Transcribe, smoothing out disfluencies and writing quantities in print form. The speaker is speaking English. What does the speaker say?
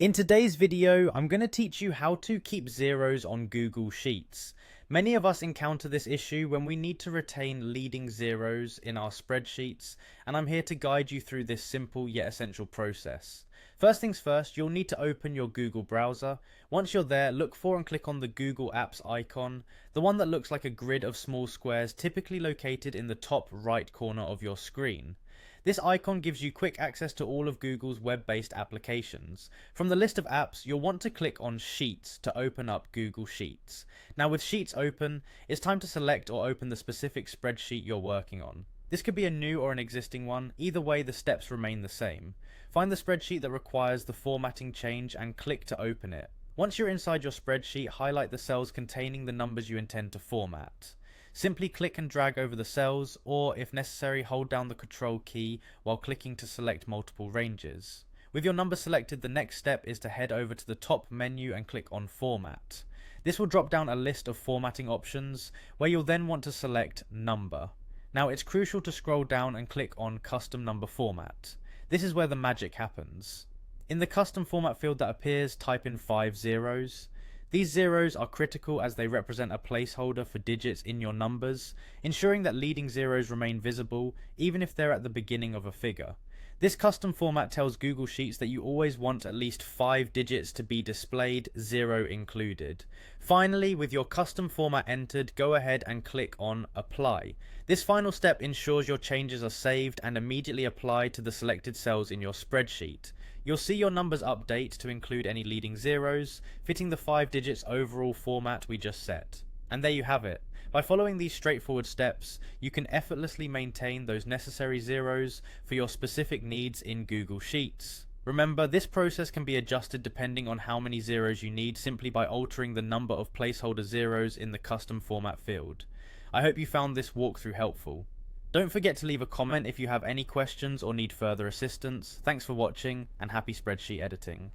In today's video, I'm going to teach you how to keep zeros on Google Sheets. Many of us encounter this issue when we need to retain leading zeros in our spreadsheets, and I'm here to guide you through this simple yet essential process. First things first, you'll need to open your Google browser. Once you're there, look for and click on the Google Apps icon, the one that looks like a grid of small squares typically located in the top right corner of your screen. This icon gives you quick access to all of Google's web-based applications. From the list of apps, you'll want to click on Sheets to open up Google Sheets. Now with Sheets open, it's time to select or open the specific spreadsheet you're working on. This could be a new or an existing one, either way the steps remain the same. Find the spreadsheet that requires the formatting change and click to open it. Once you're inside your spreadsheet, highlight the cells containing the numbers you intend to format. Simply click and drag over the cells, or if necessary, hold down the Control key while clicking to select multiple ranges. With your number selected, the next step is to head over to the top menu and click on Format. This will drop down a list of formatting options, where you'll then want to select Number. Now it's crucial to scroll down and click on Custom Number Format. This is where the magic happens. In the custom format field that appears, type in 5 zeros. These zeros are critical as they represent a placeholder for digits in your numbers, ensuring that leading zeros remain visible even if they're at the beginning of a figure. This custom format tells Google Sheets that you always want at least 5 digits to be displayed, 0 included. Finally, with your custom format entered, go ahead and click on Apply. This final step ensures your changes are saved and immediately applied to the selected cells in your spreadsheet. You'll see your numbers update to include any leading zeros, fitting the 5 digits overall format we just set. And there you have it. By following these straightforward steps, you can effortlessly maintain those necessary zeros for your specific needs in Google Sheets. Remember, this process can be adjusted depending on how many zeros you need simply by altering the number of placeholder zeros in the custom format field. I hope you found this walkthrough helpful. Don't forget to leave a comment if you have any questions or need further assistance. Thanks for watching, and happy spreadsheet editing.